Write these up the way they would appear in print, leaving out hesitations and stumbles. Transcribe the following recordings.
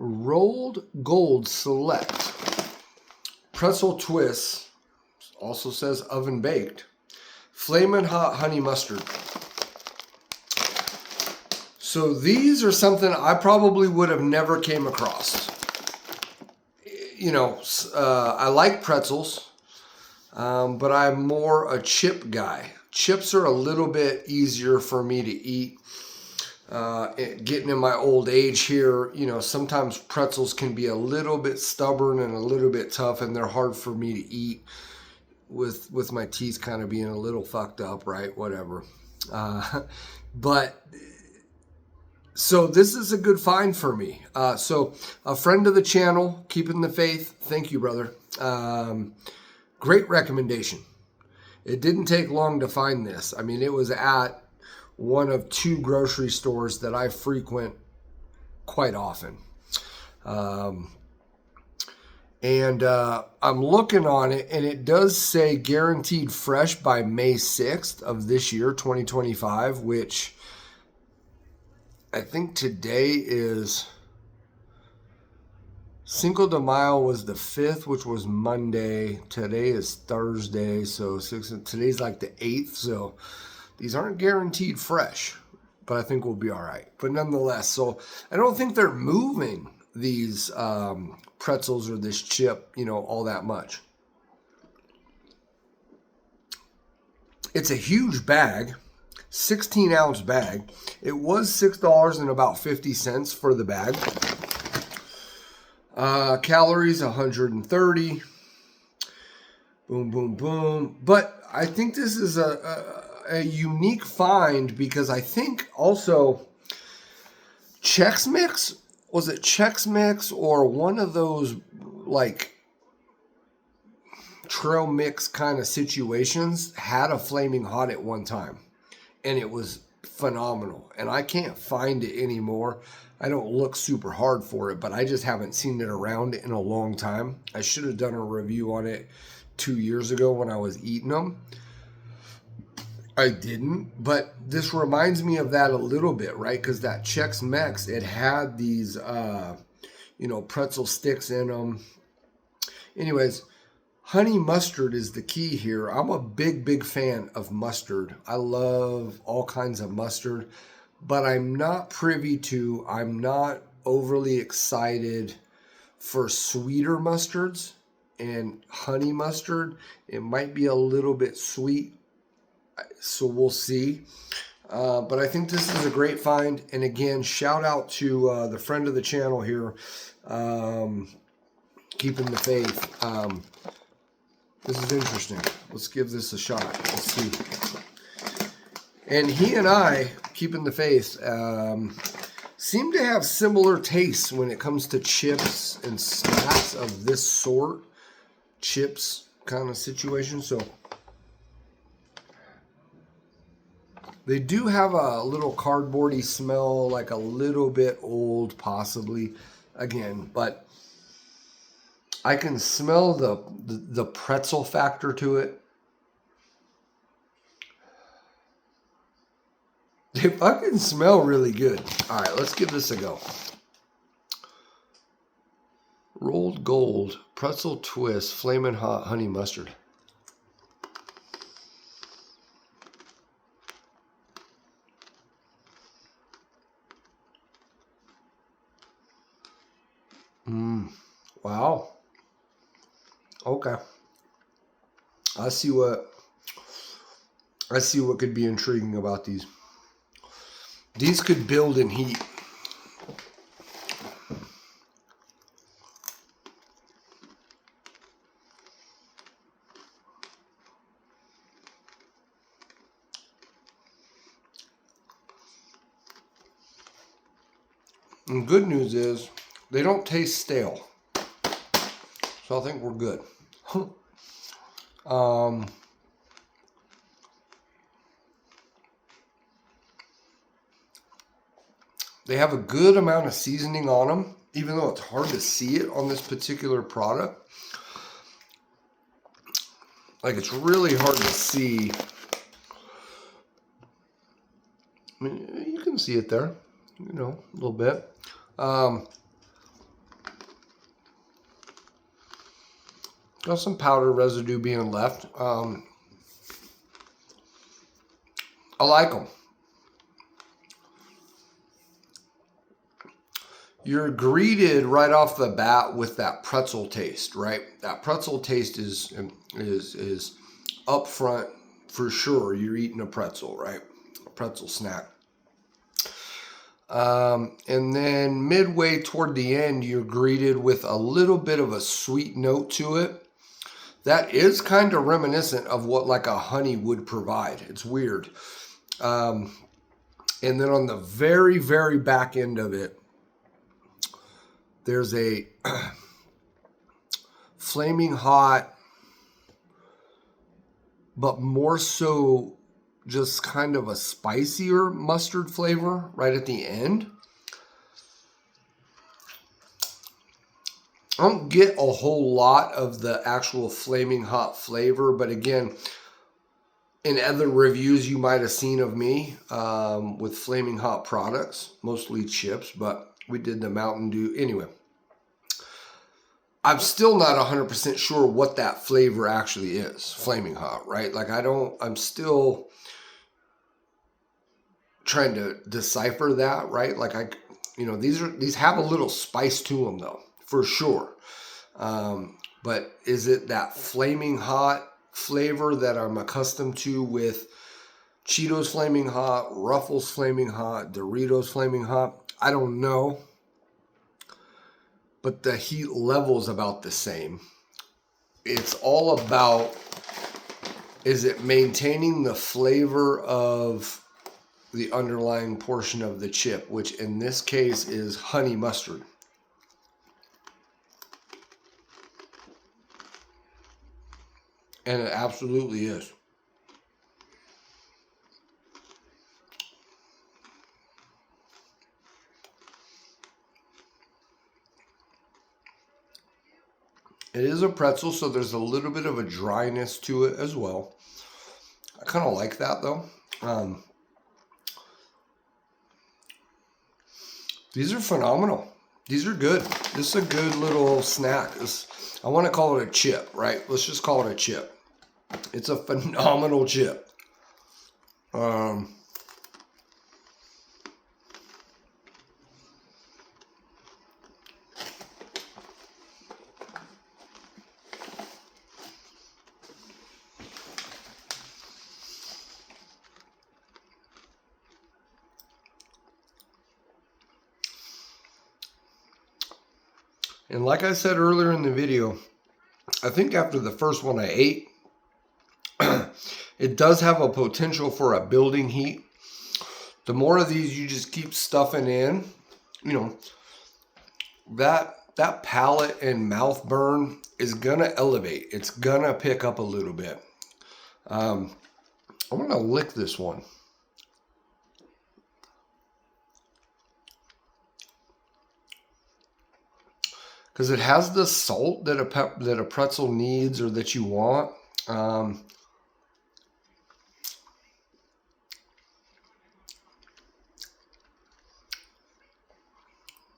Rolled Gold Select pretzel twists, also says oven baked, Flamin' Hot Honey Mustard. So these are something I probably would have never came across. You know, I like pretzels, but I'm more a chip guy. Chips are a little bit easier for me to eat. Getting in my old age here, you know, sometimes pretzels can be a little bit stubborn and a little bit tough, and they're hard for me to eat with my teeth kind of being a little fucked up, right? Whatever. But so this is a good find for me. So a friend of the channel, Keeping the Faith. Thank you, brother. Great recommendation. It didn't take long to find this. I mean, it was at one of 2 grocery stores that I frequent quite often. And I'm looking on it, and it does say guaranteed fresh by May 6th of this year, 2025, which I think today is Cinco de Mayo was the 5th, which was Monday. Today is Thursday, so today's like the 8th, so these aren't guaranteed fresh, but I think we'll be all right. But nonetheless, so I don't think they're moving these pretzels or this chip, you know, all that much. It's a huge bag, 16-ounce bag. It was $6.50 for the bag. Calories 130. Boom, boom, boom. But I think this is a unique find because I think also Chex Mix, was it Chex Mix or one of those like trail mix kind of situations had a Flaming Hot at one time, and it was phenomenal, and I can't find it anymore. I don't look super hard for it, but I just haven't seen it around in a long time. I should have done a review on it 2 years ago when I was eating them. I didn't, but this reminds me of that a little bit, right? Because that Chex Mix, it had these, you know, pretzel sticks in them. Anyways, honey mustard is the key here. I'm a big fan of mustard. I love all kinds of mustard, but I'm not overly excited for sweeter mustards, and honey mustard, it might be a little bit sweet. So we'll see. But I think this is a great find. And again, shout out to the friend of the channel here, Keeping the Faith. This is interesting. Let's give this a shot. Let's see. And he and I, Keeping the Faith, seem to have similar tastes when it comes to chips and snacks of this sort. Chips kind of situation. So they do have a little cardboardy smell, like a little bit old, possibly, again, but I can smell the pretzel factor to it. They fucking smell really good. All right, let's give this a go. Rolled Gold pretzel twist, Flamin' Hot Honey Mustard. Wow. Okay. I see what could be intriguing about these. These could build in heat. And good news is they don't taste stale. So I think we're good. They have a good amount of seasoning on them, even though it's hard to see it on this particular product. Like, it's really hard to see. I mean, you can see it there, you know, a little bit. Got some powder residue being left. I like them. You're greeted right off the bat with that pretzel taste, right? That pretzel taste is up front for sure. You're eating a pretzel, right? A pretzel snack. And then midway toward the end, you're greeted with a little bit of a sweet note to it. That is kind of reminiscent of what like a honey would provide. It's weird. And then on the very, very back end of it, there's a flaming hot, but more so just kind of a spicier mustard flavor right at the end. I don't get a whole lot of the actual flaming hot flavor, but again, in other reviews you might have seen of me with flaming hot products, mostly chips, but we did the Mountain Dew. Anyway, I'm still not 100% sure what that flavor actually is, flaming hot, right? Like I'm still trying to decipher that, right? Like these have a little spice to them though, for sure. But is it that flaming hot flavor that I'm accustomed to with Cheetos Flaming Hot, Ruffles Flaming Hot, Doritos Flaming Hot? I don't know. But the heat level's about the same. It's all about, is it maintaining the flavor of the underlying portion of the chip, which in this case is honey mustard. And it absolutely is. It is a pretzel, so there's a little bit of a dryness to it as well. I kind of like that though. These are phenomenal. These are good. This is a good little snack. I want to call it a chip, right? Let's just call it a chip. It's a phenomenal chip. And like I said earlier in the video, I think after the first one I ate, it does have a potential for a building heat. The more of these you just keep stuffing in, that palate and mouth burn is gonna elevate. It's gonna pick up a little bit. I'm gonna lick this one. Because it has the salt that a pretzel needs or that you want.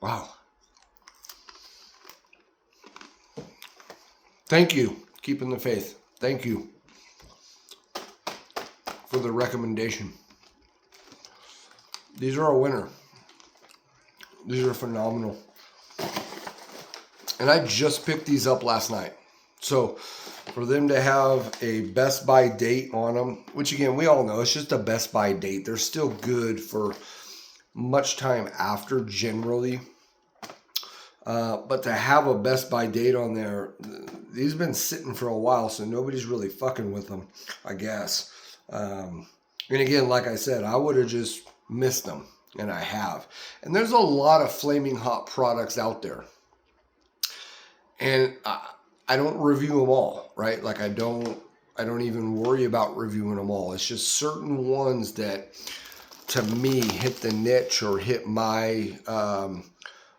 Wow. Thank you. Keeping the faith. Thank you for the recommendation. These are a winner. These are phenomenal. And I just picked these up last night. So for them to have a Best By date on them, which again, we all know it's just a Best By date. They're still good for much time after generally. But to have a Best By date on there, these have been sitting for a while, so nobody's really fucking with them, I guess. And again, like I said, I would have just missed them, and I have. And there's a lot of flaming hot products out there. And I don't review them all, right? Like I don't even worry about reviewing them all. It's just certain ones that, to me, hit the niche or hit my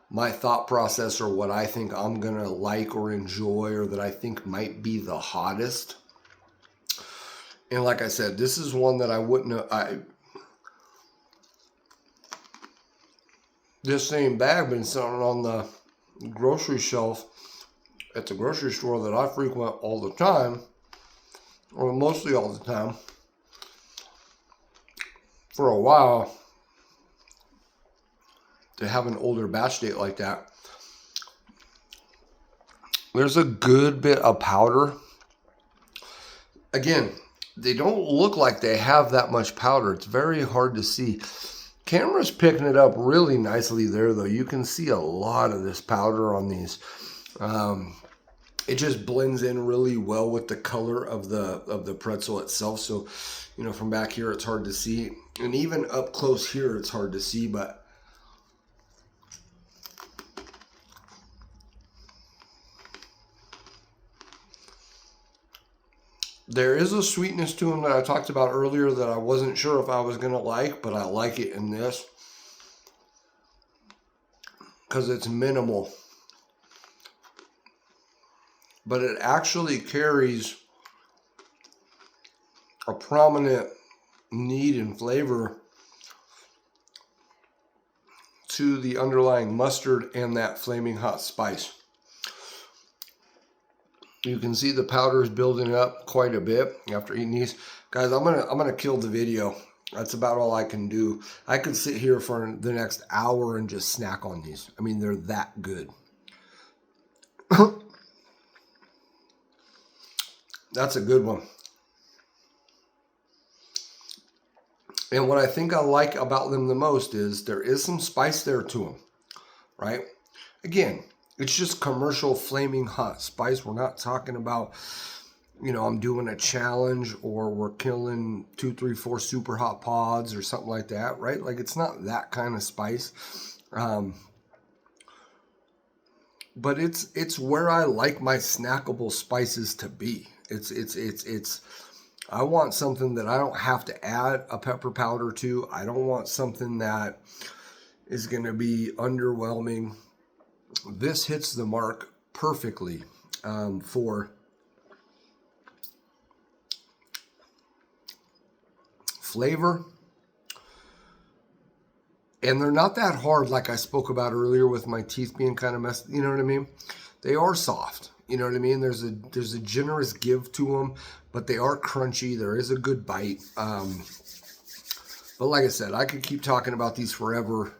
my thought process or what I think I'm gonna like or enjoy or that I think might be the hottest. And like I said, this is one that I wouldn't have. This same bag been sitting on the grocery shelf at the grocery store that I frequent all the time, or mostly all the time, for a while, to have an older batch date like that, there's a good bit of powder. Again, they don't look like they have that much powder. It's very hard to see. Camera's picking it up really nicely there, though. You can see a lot of this powder on these. It just blends in really well with the color of the pretzel itself. So, you know, from back here, it's hard to see. And even up close here, it's hard to see, but there is a sweetness to them that I talked about earlier that I wasn't sure if I was going to like, but I like it in this because it's minimal. But it actually carries a prominent need and flavor to the underlying mustard and that flaming hot spice. You can see the powder is building up quite a bit after eating these. Guys, I'm gonna kill the video. That's about all I can do. I could sit here for the next hour and just snack on these. I mean, they're that good. That's a good one. And what I think I like about them the most is there is some spice there to them, right? Again, it's just commercial flaming hot spice. We're not talking about, you know, I'm doing a challenge or we're killing 2, 3, 4 super hot pods or something like that, right? Like, it's not that kind of spice. But it's where I like my snackable spices to be. It's I want something that I don't have to add a pepper powder to. I don't want something that is going to be underwhelming. This hits the mark perfectly for flavor. And they're not that hard like I spoke about earlier with my teeth being kind of messed, you know what I mean? They are soft, you know what I mean? There's a generous give to them, but they are crunchy. There is a good bite. But like I said, I could keep talking about these forever.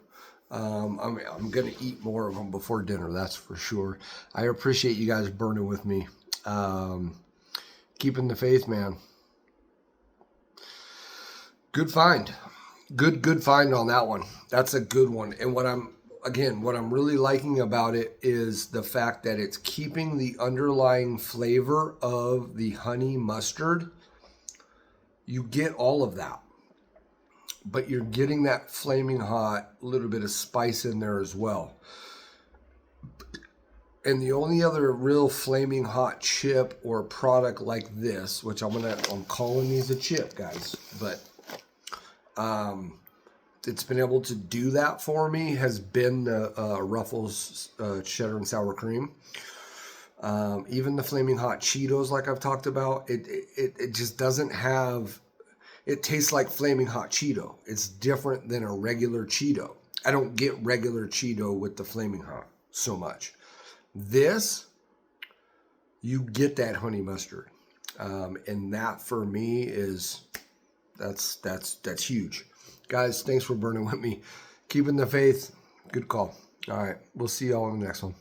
I'm going to eat more of them before dinner, that's for sure. I appreciate you guys burning with me. Keeping the faith, man. Good find. Good find on that one. That's a good one. And what I'm really liking about it is the fact that it's keeping the underlying flavor of the honey mustard. You get all of that, but you're getting that flaming hot little bit of spice in there as well. And the only other real flaming hot chip or product like this, which I'm calling these a chip, guys, but it's been able to do that for me has been the Ruffles cheddar and sour cream. Even the flaming hot Cheetos, like I've talked about, it just doesn't have. It tastes like flaming hot Cheeto. It's different than a regular Cheeto. I don't get regular Cheeto with the flaming hot so much. This, you get that honey mustard, and that for me is that's huge. Guys, thanks for burning with me. Keeping the faith. Good call. All right. We'll see y'all in the next one.